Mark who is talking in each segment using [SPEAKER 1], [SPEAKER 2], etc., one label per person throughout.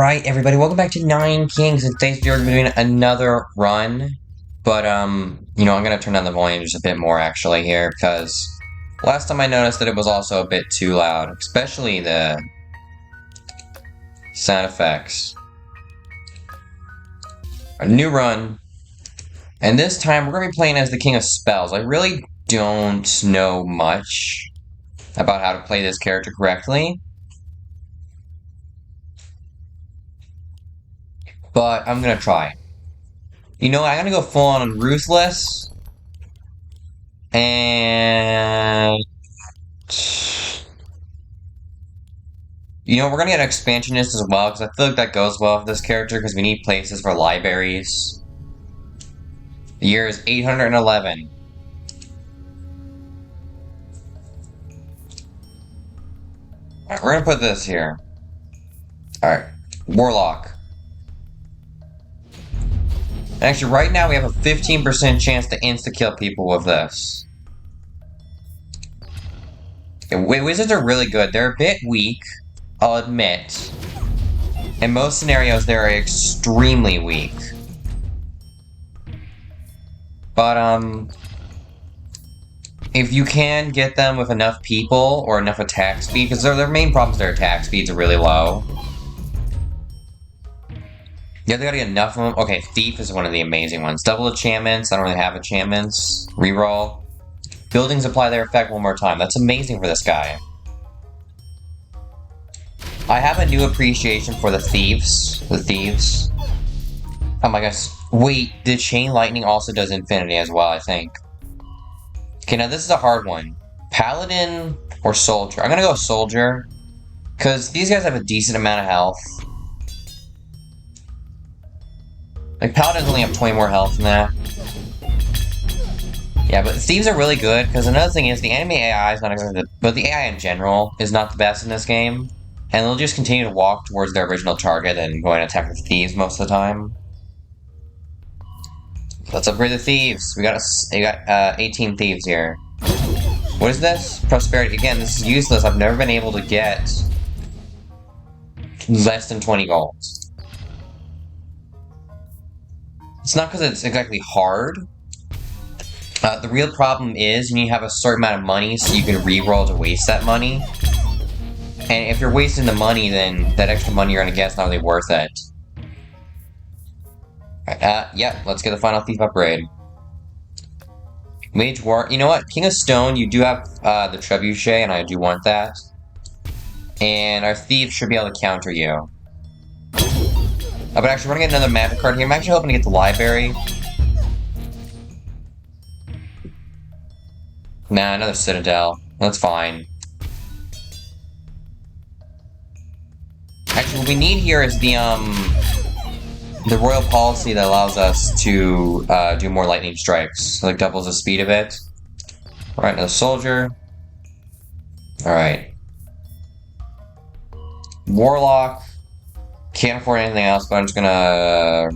[SPEAKER 1] Right, everybody, welcome back to Nine Kings, and today's video we're doing another run, but, I'm gonna turn down the volume just a bit more, actually, here, because last time I noticed that it was also a bit too loud, especially the sound effects. A new run, and this time we're gonna be playing as the King of Spells. I really don't know much about how to play this character correctly, but I'm gonna try. I'm gonna go full on Ruthless. And we're gonna get an expansionist as well, because I feel like that goes well with this character, because we need places for libraries. The year is 811. Alright, we're gonna put this here. Alright, Warlock. Actually, right now we have a 15% chance to insta-kill people with this. Wizards are really good. They're a bit weak, I'll admit. In most scenarios, they're extremely weak. But, if you can get them with enough people, or enough attack speed, because their main problem is their attack speeds are really low. Yeah, they gotta get enough of them. Okay, Thief is one of the amazing ones. Double enchantments, I don't really have enchantments. Reroll. Buildings apply their effect one more time. That's amazing for this guy. I have a new appreciation for the Thieves. Oh my gosh. Wait, the Chain Lightning also does Infinity as well, I think. Okay, now this is a hard one. Paladin or Soldier? I'm gonna go Soldier, because these guys have a decent amount of health. Like, Paladins only have 20 more health than that. Yeah, but Thieves are really good, because another thing is, the enemy AI is not exactly but the AI in general is not the best in this game. And they'll just continue to walk towards their original target and go and attack the Thieves most of the time. Let's upgrade the Thieves. We got 18 Thieves here. What is this? Prosperity. Again, this is useless. I've never been able to get less than 20 golds. It's not because it's exactly hard. The real problem is you need to have a certain amount of money so you can reroll to waste that money. And if you're wasting the money, then that extra money you're gonna get is not really worth it. Yeah, let's get the final Thief upgrade. Mage War. You know what? King of Stone, you do have the Trebuchet, and I do want that. And our Thief should be able to counter you. But actually, we're gonna get another magic card here. I'm actually hoping to get the library. Nah, another Citadel. That's fine. Actually, what we need here is the royal policy that allows us to do more lightning strikes. So, like, doubles the speed of it. Alright, another soldier. Alright. Warlock. Can't afford anything else, but I'm just gonna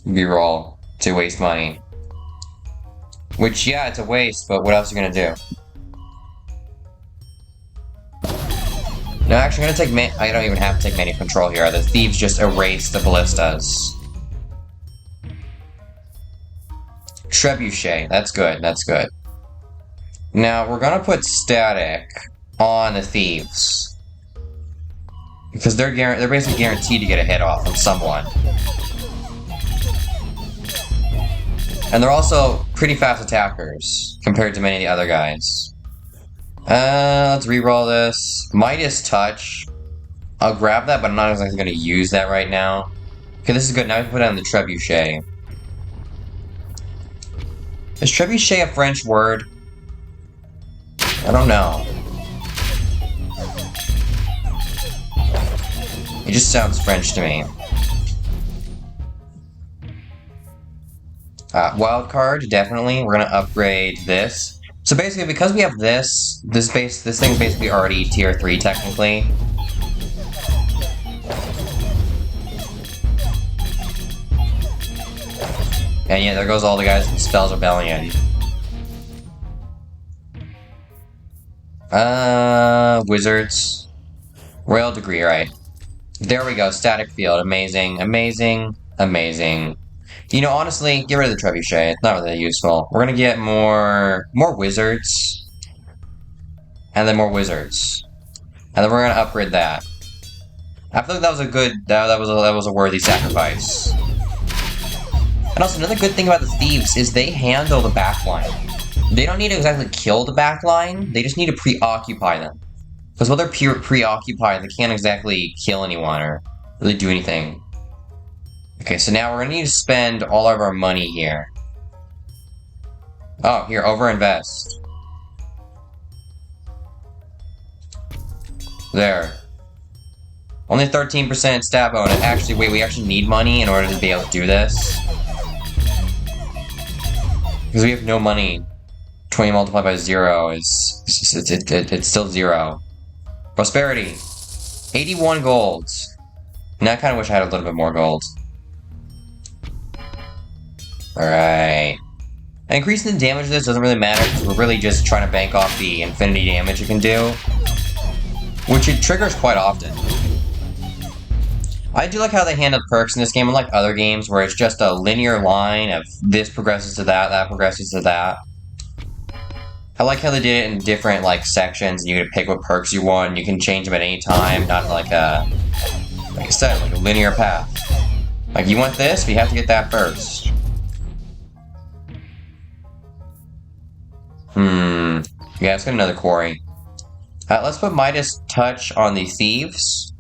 [SPEAKER 1] reroll to waste money. Which, yeah, it's a waste, but what else are you gonna do? No, actually, I'm gonna take I don't even have to take many control here. The Thieves just erase the ballistas. Trebuchet, that's good, that's good. Now, we're gonna put Static on the Thieves. Because they're basically guaranteed to get a hit off on someone. And they're also pretty fast attackers, compared to many of the other guys. Let's reroll this. Midas Touch. I'll grab that, but I'm not exactly going to use that right now. Okay, this is good. Now we can put it on the Trebuchet. Is Trebuchet a French word? I don't know. It just sounds French to me. Wild card, definitely. We're gonna upgrade this. So basically, because we have this thing's basically already tier 3 technically. And yeah, there goes all the guys from Spells Rebellion. Wizards. Royal Degree, right. There we go, static field. Amazing, amazing, amazing. You know, honestly, get rid of the trebuchet. It's not really useful. We're gonna get more wizards. And then more wizards. And then we're gonna upgrade that. I feel like that was a good, that was a worthy sacrifice. And also, another good thing about the thieves is they handle the backline. They don't need to exactly kill the backline, they just need to preoccupy them. Because while they're preoccupied, they can't exactly kill anyone or really do anything. Okay, so now we're gonna need to spend all of our money here. Oh, here, overinvest. There. Only 13% stat bonus. Actually, wait, we actually need money in order to be able to do this. Because we have no money. 20 multiplied by 0 is... It's still 0. Prosperity. 81 gold. And I kind of wish I had a little bit more gold. Alright. Increasing the damage of this doesn't really matter, because we're really just trying to bank off the infinity damage it can do. Which it triggers quite often. I do like how they handle perks in this game, unlike other games where it's just a linear line of this progresses to that, that progresses to that. I like how they did it in different, like, sections, and you can pick what perks you want, and you can change them at any time, not like a... Like I said, like a linear path. Like, you want this, but you have to get that first. Yeah, let's get another quarry. Let's put Midas Touch on the thieves.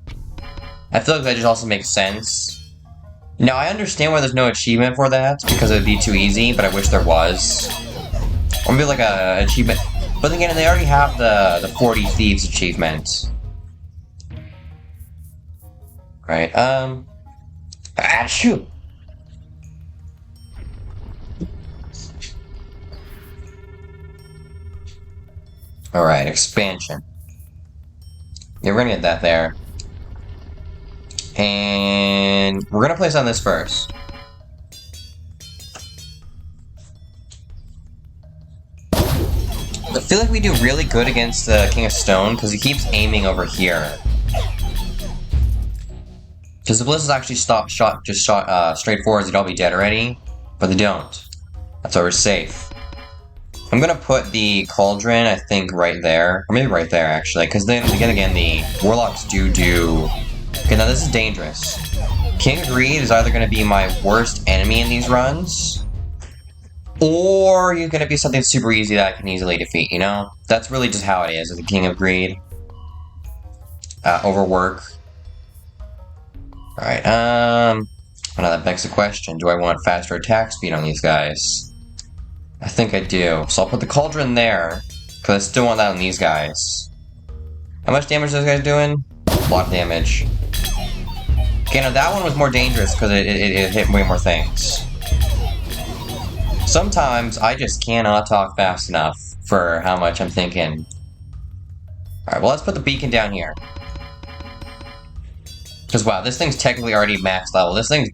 [SPEAKER 1] I feel like that just also makes sense. Now, I understand why there's no achievement for that, because it would be too easy, but I wish there was. Or maybe like a achievement. But then again, they already have the 40 Thieves achievement. Right, shoot! Alright, expansion. Yeah, we're gonna get that there. And we're gonna place on this first. I feel like we do really good against the King of Stone because he keeps aiming over here. Because the Bliss is actually shot straight forwards, they'd all be dead already, but they don't. That's why we're safe. I'm gonna put the Cauldron, I think, right there. Or maybe right there, actually, because then, again, the Warlocks do... Okay, now this is dangerous. King of Greed is either gonna be my worst enemy in these runs, or he's gonna be something super easy that I can easily defeat, you know? That's really just how it is with the King of Greed. Overwork. Alright, now that begs the question, do I want faster attack speed on these guys? I think I do. So I'll put the Cauldron there, because I still want that on these guys. How much damage are those guys doing? A lot of damage. Okay, now that one was more dangerous because it hit way more things. Sometimes I just cannot talk fast enough for how much I'm thinking. Alright, well, let's put the beacon down here. Because, wow, this thing's technically already max level. This thing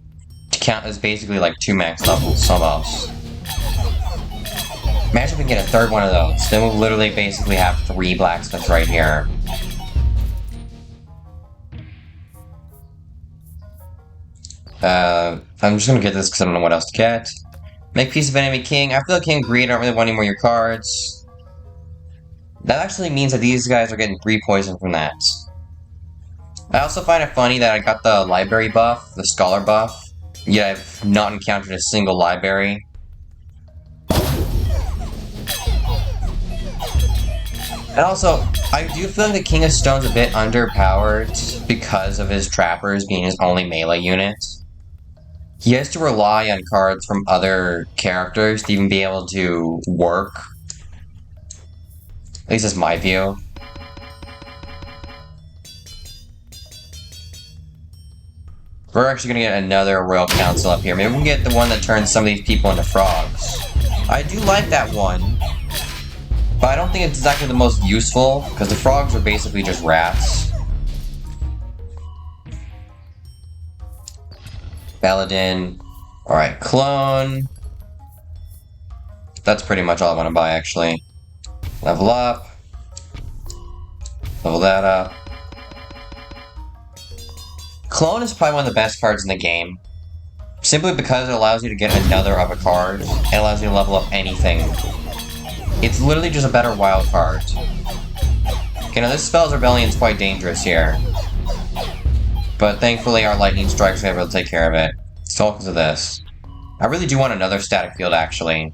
[SPEAKER 1] is basically like 2 max levels, almost. Imagine if we can get a third one of those. Then we'll literally basically have 3 blacksmiths right here. I'm just gonna get this because I don't know what else to get. Make peace of enemy king. I feel like King of Greed, I don't really want any more of your cards. That actually means that these guys are getting 3 poison from that. I also find it funny that I got the library buff, the scholar buff, yet I've not encountered a single library. And also, I do feel like the King of Stone's a bit underpowered because of his trappers being his only melee unit. He has to rely on cards from other characters to even be able to work. At least that's my view. We're actually gonna get another Royal Council up here. Maybe we can get the one that turns some of these people into frogs. I do like that one. But I don't think it's exactly the most useful, because the frogs are basically just rats. Paladin. Alright, clone. That's pretty much all I want to buy, actually. Level up. Level that up. Clone is probably one of the best cards in the game. Simply because it allows you to get another of a card. It allows you to level up anything. It's literally just a better wild card. Okay, now this Spell's Rebellion is quite dangerous here. But thankfully our Lightning Strikes are able to take care of it. It's all because of this. I really do want another static field, actually.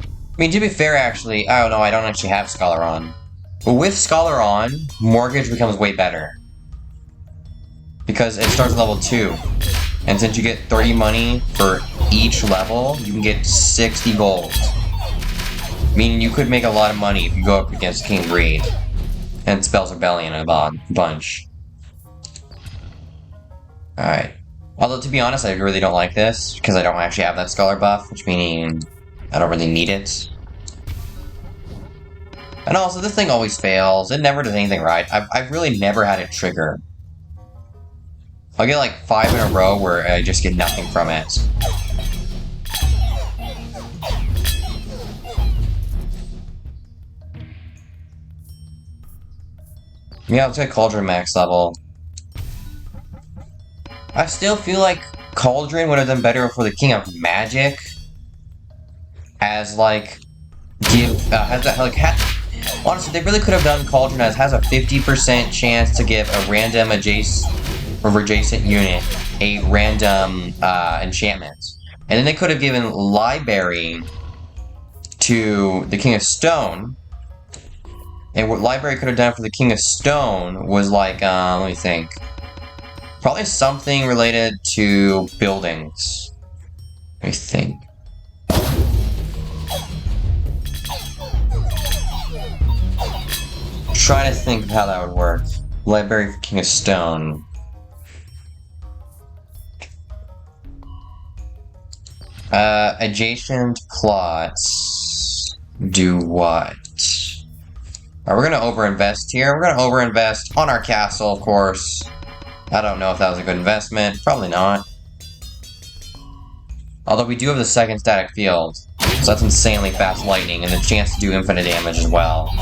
[SPEAKER 1] I mean, to be fair, actually, I don't know, I don't actually have Scholar on. But with Scholar on, Mortgage becomes way better. Because it starts at level 2. And since you get 30 money for each level, you can get 60 gold. Meaning you could make a lot of money if you go up against King Greed. And Spells Rebellion a bunch. Alright. Although, to be honest, I really don't like this, because I don't actually have that Scholar buff, which meaning I don't really need it. And also, this thing always fails. It never does anything right. I've really never had it trigger. I'll get like 5 in a row where I just get nothing from it. Yeah, let's get Cauldron max level. I still feel like Cauldron would have done better for the King of Magic. As like, honestly, they really could have done Cauldron as has a 50% chance to give a random adjacent unit a random enchantment. And then they could have given Library to the King of Stone. And what Library could have done for the King of Stone was like, let me think. Probably something related to buildings. Let me think. Trying to think of how that would work. Library for King of Stone. Adjacent plots do what? Alright, we're gonna overinvest here. We're gonna overinvest on our castle, of course. I don't know if that was a good investment. Probably not. Although we do have the second static field. So that's insanely fast lightning and the chance to do infinite damage as well.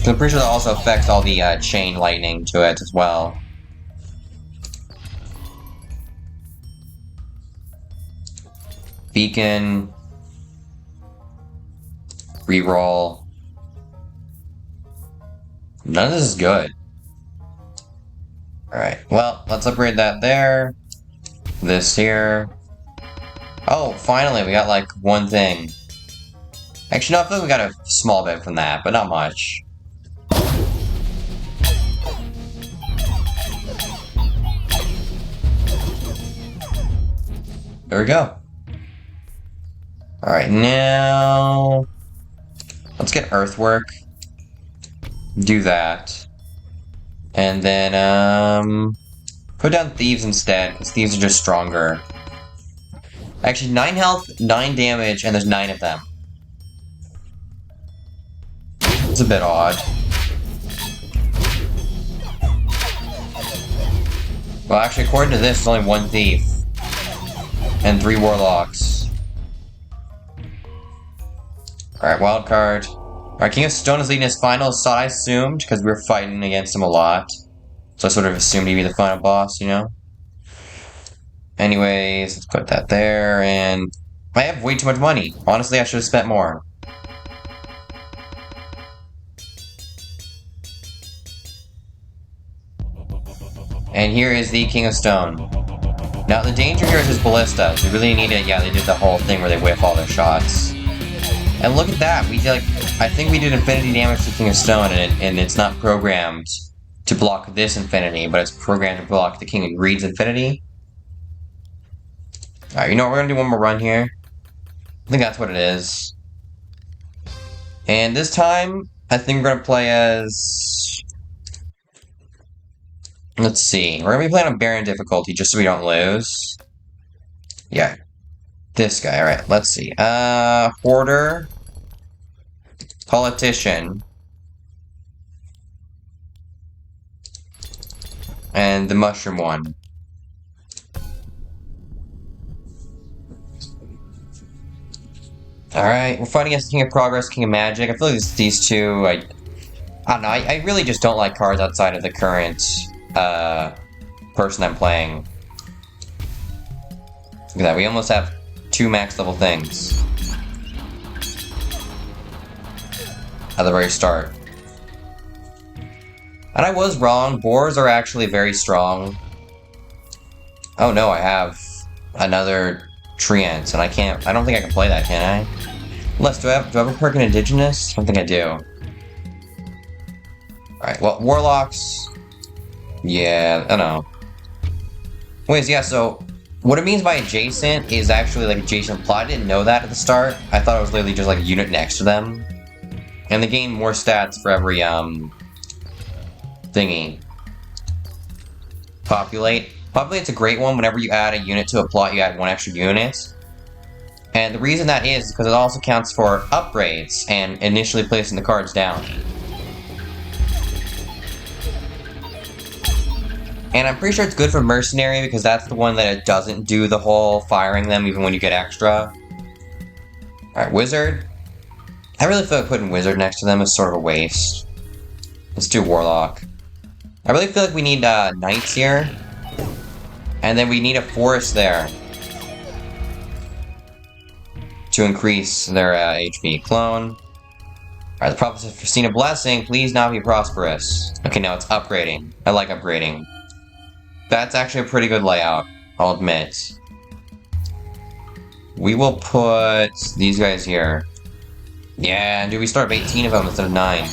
[SPEAKER 1] So I'm pretty sure that also affects all the chain lightning to it as well. Beacon. Reroll. None of this is good. Alright, well, let's upgrade that there. This here. Oh, finally, we got like one thing. Actually, no, I feel like we got a small bit from that, but not much. There we go. Alright, now... let's get Earthwork. Do that. And then, put down Thieves instead, because Thieves are just stronger. Actually, 9 health, 9 damage, and there's 9 of them. It's a bit odd. Well, actually, according to this, there's only 1 Thief. And 3 Warlocks. Alright, wild card. Alright, King of Stone is leading his final, so I assumed, because we were fighting against him a lot. So I sort of assumed he'd be the final boss, you know? Anyways, let's put that there, and... I have way too much money. Honestly, I should have spent more. And here is the King of Stone. Now, the danger here is his ballistas. We really need it. Yeah, they did the whole thing where they whiff all their shots. And look at that. We did, like, I think we did infinity damage to King of Stone, and it's not programmed to block this infinity, but it's programmed to block the King of Greed's infinity. Alright, you know what? We're gonna do one more run here. I think that's what it is. And this time, I think we're gonna play as... let's see. We're gonna be playing on Baron difficulty just so we don't lose. Yeah. This guy. Alright, let's see. Hoarder. Politician. And the mushroom one. Alright, we're fighting against King of Progress, King of Magic. I feel like these two, I don't know, I really just don't like cards outside of the current, person I'm playing. Look at that, we almost have 2 max level things. At the very start. And I was wrong, boars are actually very strong. Oh no, I have another treant, and I don't think I can play that, can I? Unless, do I have a perk in Indigenous? I don't think I do. Alright, well, Warlocks. Yeah, I don't know. Anyways, yeah, so what it means by adjacent is actually like adjacent plot. I didn't know that at the start. I thought it was literally just like a unit next to them. And they gain more stats for every, thingy. Populate. Populate's a great one. Whenever you add a unit to a plot, you add 1 extra unit. And the reason that is because it also counts for upgrades and initially placing the cards down. And I'm pretty sure it's good for Mercenary because that's the one that it doesn't do the whole firing them even when you get extra. Alright, Wizard. I really feel like putting Wizard next to them is sort of a waste. Let's do Warlock. I really feel like we need Knights here. And then we need a Forest there. To increase their HP. Clone. Alright, the Prophet of Christina Blessing, please not be prosperous. Okay, now it's upgrading. I like upgrading. That's actually a pretty good layout, I'll admit. We will put these guys here. Yeah, dude, we start with 18 of them instead of 9.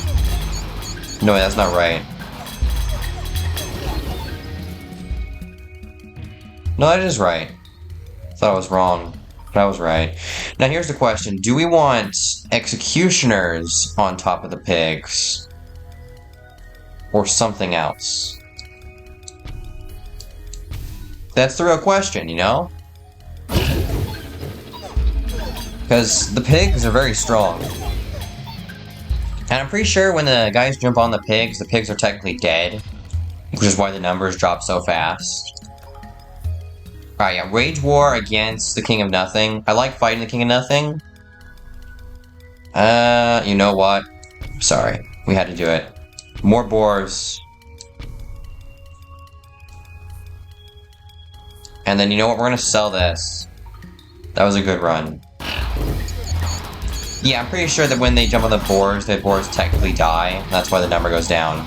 [SPEAKER 1] No, that's not right. No, that is right. I thought I was wrong. But I was right. Now here's the question. Do we want executioners on top of the pigs? Or something else? That's the real question, you know? Because the pigs are very strong. And I'm pretty sure when the guys jump on the pigs are technically dead. Which is why the numbers drop so fast. Alright, yeah, Wage War against the King of Nothing. I like fighting the King of Nothing. You know what? Sorry, we had to do it. More boars. And then, you know what, we're gonna sell this. That was a good run. Yeah, I'm pretty sure that when they jump on the boars technically die. That's why the number goes down.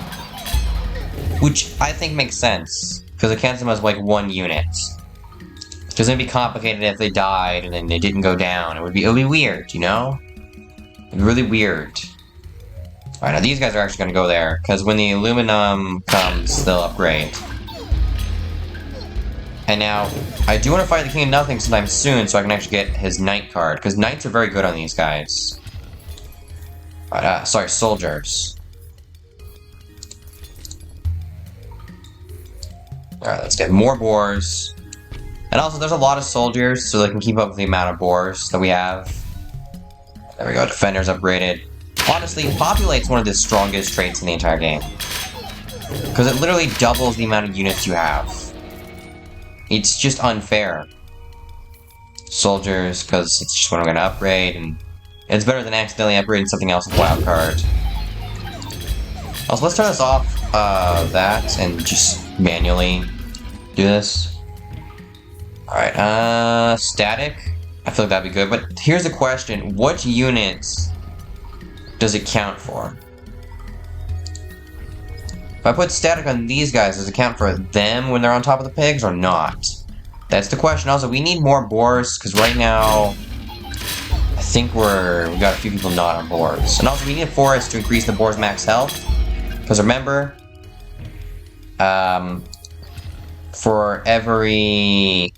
[SPEAKER 1] Which I think makes sense. Because it counts them as, like, 1 unit. Because it'd be complicated if they died and then they didn't go down. It would be weird, you know? It'd be really weird. Alright, now these guys are actually gonna go there. Because when the aluminum comes, they'll upgrade. And now, I do want to fight the King of Nothing sometime soon so I can actually get his Knight card, because Knights are very good on these guys. Sorry, Soldiers. Alright, let's get more boars. And also, there's a lot of soldiers, so they can keep up with the amount of boars that we have. There we go, Defender's upgraded. Honestly, Populate's one of the strongest traits in the entire game. Because it literally doubles the amount of units you have. It's just unfair. Soldiers, because it's just what I'm going to upgrade, and it's better than accidentally upgrading something else with wild card. Also, let's turn this off, that, and just manually do this. Alright, static. I feel like that'd be good, but here's the question. What units does it count for? If I put static on these guys, does it count for them when they're on top of the pigs or not? That's the question. Also, we need more boars, because right now, I think we got a few people not on boars. And also, we need a forest to increase the boar's max health. Because remember, for every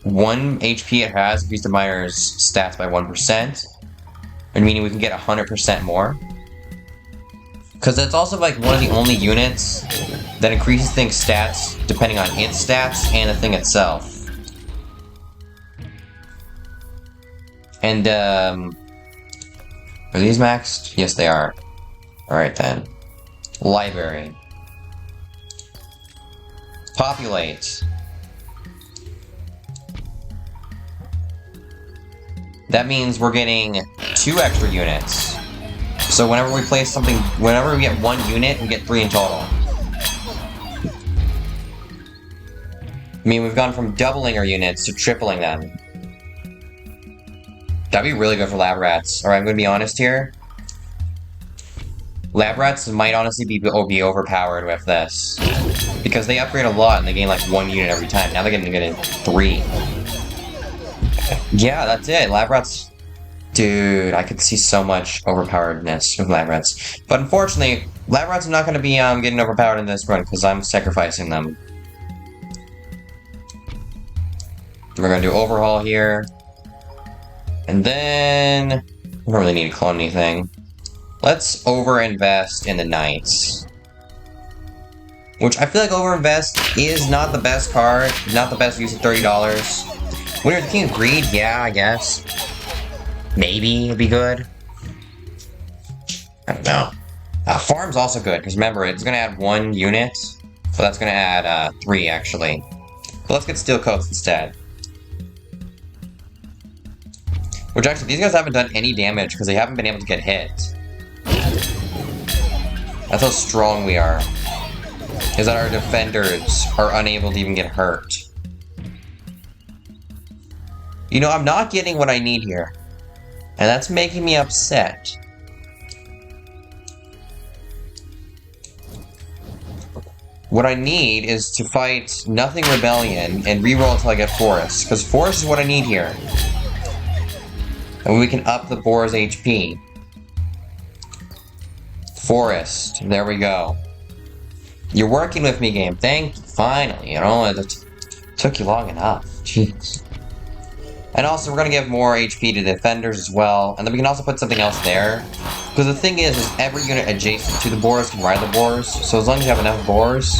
[SPEAKER 1] 1 HP it has, increase the miner's stats by 1%. And meaning we can get 100% more. Because it's also like one of the only units that increases things' stats depending on its stats and the thing itself. And, are these maxed? Yes, they are. Alright then. Library. Populate. that means we're getting 2 extra units. So whenever we place something, whenever we get 1 unit, we get 3 in total. I mean, we've gone from doubling our units to tripling them. That'd be really good for lab rats. Alright, I'm gonna be honest here. Lab rats might honestly be overpowered with this. Because they upgrade a lot and they gain like 1 unit every time. Now they're getting 3. Yeah, that's it. Lab rats. Dude, I could see so much overpoweredness with lab rats. But unfortunately, lab rats are not going to be getting overpowered in this run because I'm sacrificing them. We're going to do overhaul here. And then... we don't really need to clone anything. Let's overinvest in the knights. Which I feel like overinvest is not the best card, not the best use of $30. Winner of the King of Greed, yeah, I guess. Maybe it'd be good. I don't know. Farm's also good, because remember, it's going to add 1 unit. So that's going to add 3, actually. But let's get Steel Coats instead. Which actually, these guys haven't done any damage, because they haven't been able to get hit. That's how strong we are. Is that our defenders are unable to even get hurt. You know, I'm not getting what I need here. And that's making me upset. What I need is to fight Nothing Rebellion and reroll until I get Forest. Because Forest is what I need here. And we can up the boar's HP. Forest. There we go. You're working with me, game. Thank you. Finally. You know, it took you long enough. Jeez. And also, we're going to give more HP to defenders as well. And then we can also put something else there. Because the thing is every unit adjacent to the boars can ride the boars. So as long as you have enough boars,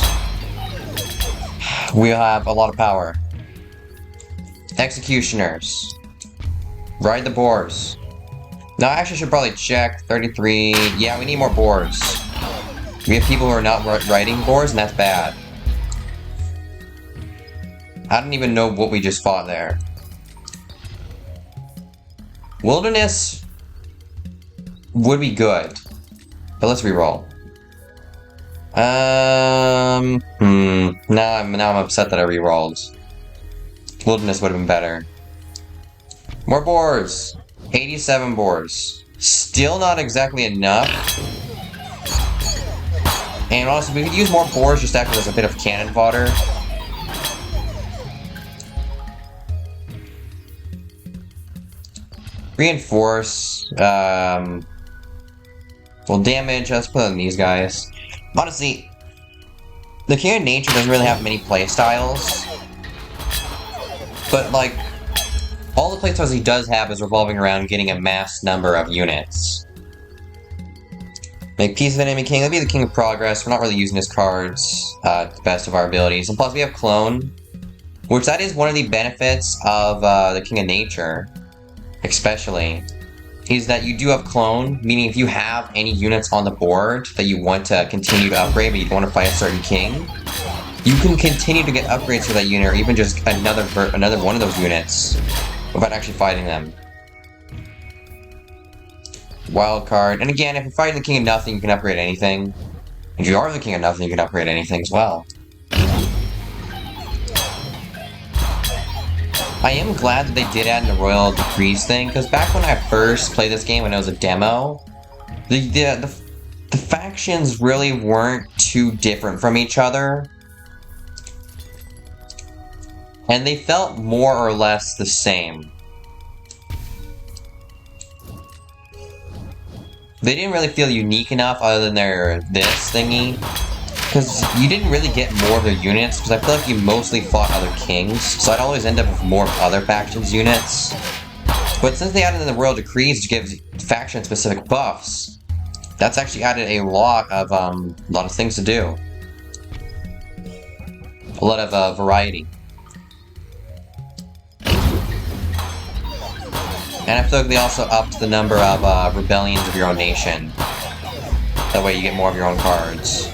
[SPEAKER 1] we'll have a lot of power. Executioners. Ride the boars. Now, I actually should probably check. 33. Yeah, we need more boars. We have people who are not riding boars, and that's bad. I don't even know what we just fought there. Wilderness would be good. But let's reroll. Now I'm upset that I rerolled. Wilderness would have been better. More boars. 87 boars. Still not exactly enough. And also, we could use more boars just acting as a bit of cannon fodder. Reinforce. Well, damage. Let's put on these guys. Honestly, the King of Nature doesn't really have many playstyles. But, like, all the playstyles he does have is revolving around getting a mass number of units. Make peace with enemy king. That'll be the King of Progress. We're not really using his cards to the best of our abilities. And plus, we have Clone, which that is one of the benefits of the King of Nature, especially, is that you do have Clone, meaning if you have any units on the board that you want to continue to upgrade, but you don't want to fight a certain king, you can continue to get upgrades for that unit, or even just another one of those units, without actually fighting them. Wild card. And again, if you're fighting the King of Nothing, you can upgrade anything. If you are the King of Nothing, you can upgrade anything as well. I am glad that they did add in the Royal Decrees thing, because back when I first played this game, when it was a demo, the factions really weren't too different from each other. And they felt more or less the same. They didn't really feel unique enough other than this thingy. Because you didn't really get more of their units, because I feel like you mostly fought other kings. So I'd always end up with more of other factions' units. But since they added in the Royal Decrees to give faction-specific buffs, that's actually added a lot of things to do. A lot of variety. And I feel like they also upped the number of rebellions of your own nation. That way you get more of your own cards.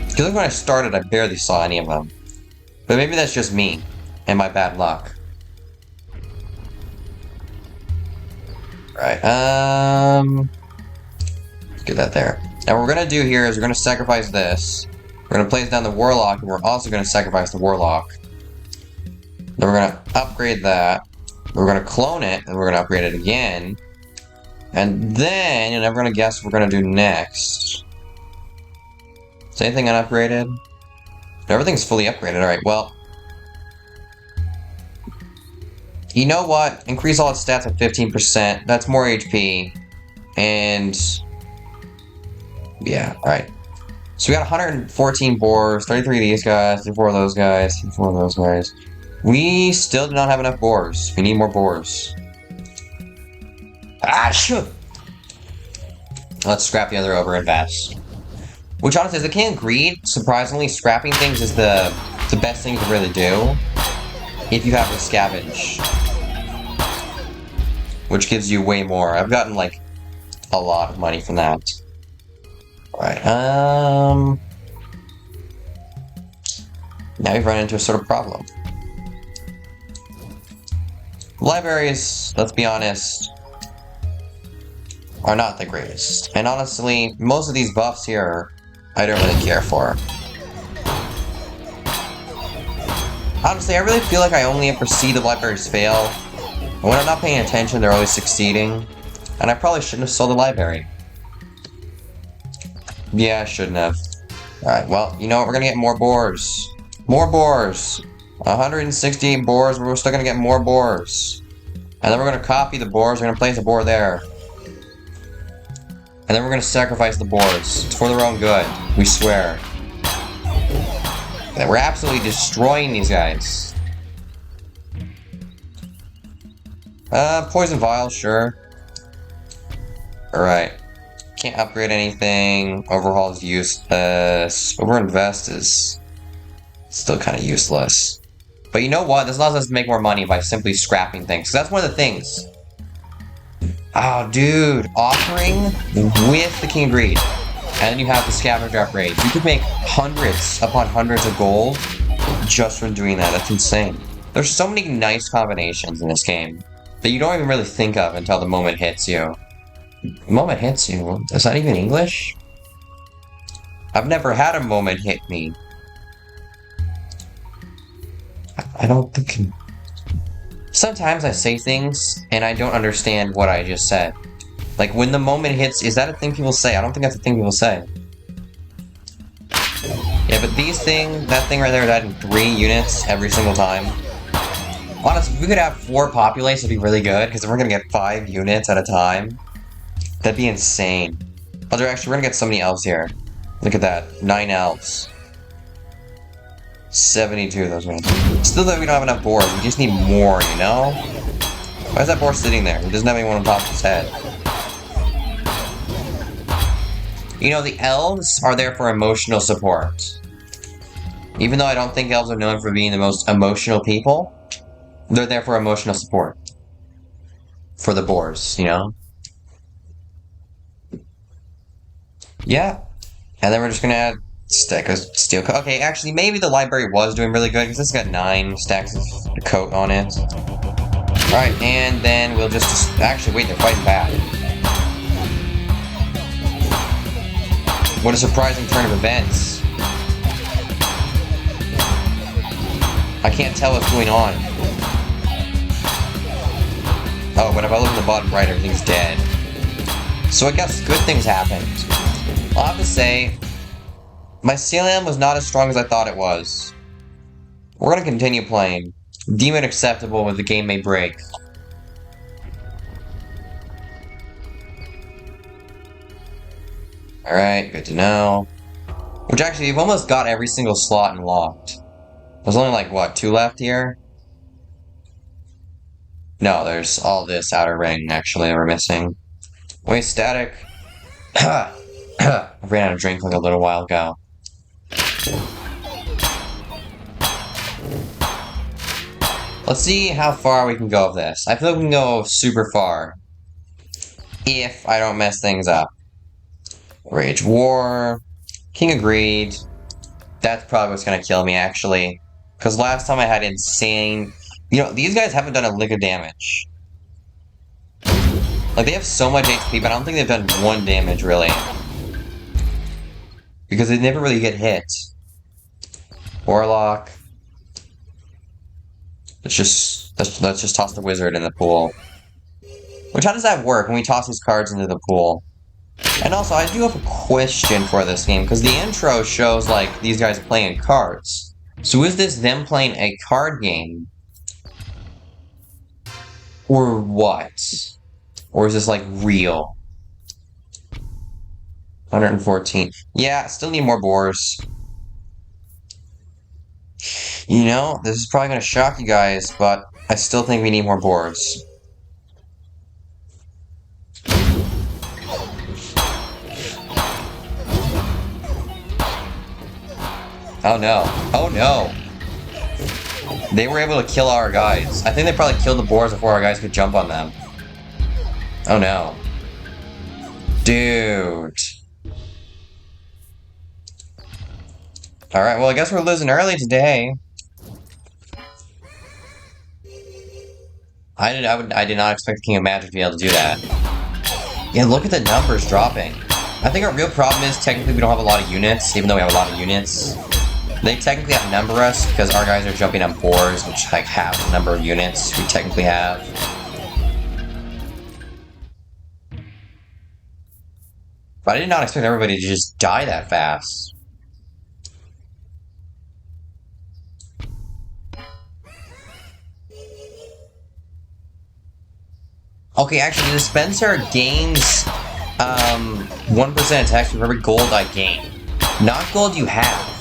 [SPEAKER 1] Because when I started, I barely saw any of them. But maybe that's just me, and my bad luck. Right, get that there. Now what we're gonna do here is we're gonna sacrifice this. We're gonna place down the Warlock, and we're also gonna sacrifice the Warlock. Then we're gonna upgrade that. We're gonna clone it, and we're gonna upgrade it again. And then, you're never gonna guess what we're gonna do next. Is anything unupgraded? Everything's fully upgraded, alright, well. You know what? Increase all its stats at 15%. That's more HP. And... yeah, alright. So we got 114 boars, 33 of these guys, 34 of those guys, 34 of those guys. We still do not have enough boars. We need more boars. Ah, shoot! Let's scrap the other over and invest. Which honestly, as the King of Greed, surprisingly, scrapping things is the best thing to really do. If you have to scavenge. Which gives you way more. I've gotten, like, a lot of money from that. Alright, now we've run into a sort of problem. Libraries, let's be honest, are not the greatest. And honestly, most of these buffs here, I don't really care for. Honestly, I really feel like I only ever see the libraries fail. And when I'm not paying attention, they're always succeeding. And I probably shouldn't have sold the library. Yeah, I shouldn't have. Alright, well, you know what? We're gonna get more boars. More boars! 168 boars, we're still gonna get more boars. And then we're gonna copy the boars, we're gonna place a boar there. And then we're gonna sacrifice the boars. It's for their own good, we swear. And we're absolutely destroying these guys. Poison vial, sure. Alright. Can't upgrade anything. Overhaul is useless. Overinvest is still kind of useless. But you know what? This allows us to make more money by simply scrapping things. So that's one of the things. Oh, dude. Offering with the King of Greed. And then you have the scavenger upgrades. You could make hundreds upon hundreds of gold just from doing that. That's insane. There's so many nice combinations in this game that you don't even really think of until the moment hits you. The moment hits you? Is that even English? I've never had a moment hit me. I don't think... Sometimes I say things and I don't understand what I just said. Like, when the moment hits, is that a thing people say? I don't think that's a thing people say. Yeah, but that thing right there died in 3 units every single time. Honestly, if we could have 4 populace, it'd be really good, because then we're gonna get 5 units at a time. That'd be insane. Oh, actually, we're gonna get so many elves here. Look at that. 9 elves. 72 of those ones. Still though, we don't have enough boars. We just need more, you know? Why is that boar sitting there? He doesn't have anyone on top of his head. You know, the elves are there for emotional support. Even though I don't think elves are known for being the most emotional people, they're there for emotional support. For the boars, you know? Yeah. And then we're just gonna add stack of steel coat. Okay, actually, maybe the library was doing really good, because it's got 9 stacks of coat on it. Alright, and then we'll just... Actually, wait, they're fighting back. What a surprising turn of events. I can't tell what's going on. Oh, but if I look in the bottom right, everything's dead. So I guess good things happened. I'll have to say, my CLM was not as strong as I thought it was. We're gonna continue playing. Deem it acceptable, but the game may break. Alright, good to know. Which actually, you've almost got every single slot unlocked. There's only like, what, 2 left here? No, there's all this outer ring, actually, that we're missing. Wait, static. I ran out of drink like a little while ago. Let's see how far we can go of this. I feel like we can go super far. If I don't mess things up. Rage War. King of Greed. That's probably what's gonna kill me, actually. Because last time I had insane... You know, these guys haven't done a lick of damage. Like, they have so much HP, but I don't think they've done 1 damage, really. Because they never really get hit. Warlock. Let's just toss the wizard in the pool. Which, how does that work when we toss these cards into the pool? And also, I do have a question for this game, because the intro shows, like, these guys playing cards. So is this them playing a card game? Or what? Or is this, like, real? 114. Yeah, still need more boars. You know, this is probably going to shock you guys, but I still think we need more boars. Oh no. Oh no. They were able to kill our guys. I think they probably killed the boars before our guys could jump on them. Oh no. Dude. Alright, well I guess we're losing early today. I did not expect King of Magic to be able to do that. Yeah, look at the numbers dropping. I think our real problem is technically we don't have a lot of units, even though we have a lot of units. They technically outnumber us because our guys are jumping on boars, which like half the number of units we technically have. But I did not expect everybody to just die that fast. Okay, actually, the dispenser gains 1% attack for every gold I gain. Not gold you have.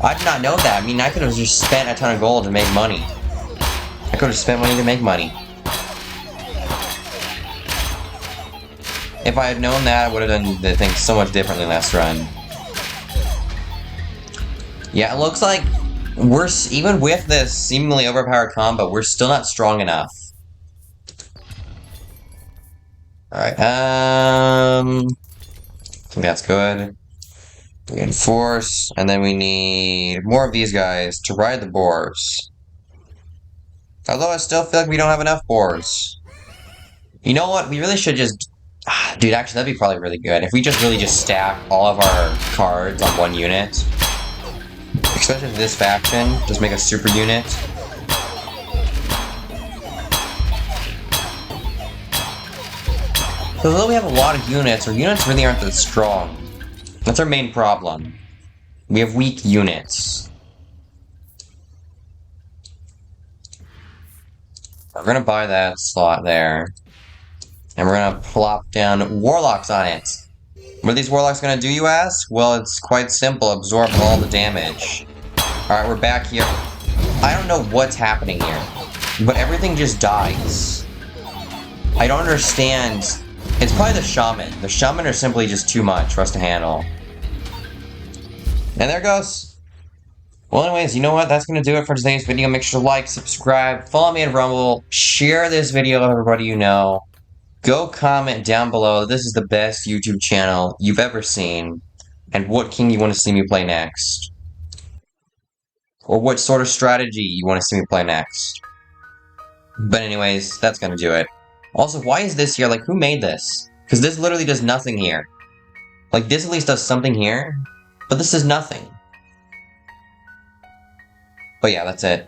[SPEAKER 1] I did not know that. I mean, I could have just spent a ton of gold to make money. I could have spent money to make money. If I had known that, I would have done the thing so much differently last run. Yeah, it looks like we're, even with this seemingly overpowered combo, we're still not strong enough. Alright, I think that's good. Reinforce, and then we need more of these guys to ride the boars. Although I still feel like we don't have enough boars. You know what? We really should just... dude, actually, that'd be probably really good. If we just really just stack all of our cards on 1 unit. Especially for this faction. Just make a super unit. Although we have a lot of units, our units really aren't that strong. That's our main problem. We have weak units. We're gonna buy that slot there. And we're gonna plop down warlocks on it. What are these warlocks gonna do, you ask? Well, it's quite simple. Absorb all the damage. Alright, we're back here. I don't know what's happening here. But everything just dies. I don't understand. It's probably the shaman. The shaman are simply just too much for us to handle. And there it goes. Well, anyways, you know what? That's going to do it for today's video. Make sure to like, subscribe, follow me on Rumble, share this video with everybody you know. Go comment down below. This is the best YouTube channel you've ever seen. And what king you want to see me play next. Or what sort of strategy you want to see me play next. But anyways, that's going to do it. Also, why is this here? Like, who made this? Because this literally does nothing here. Like, this at least does something here. But this is nothing. But yeah, that's it.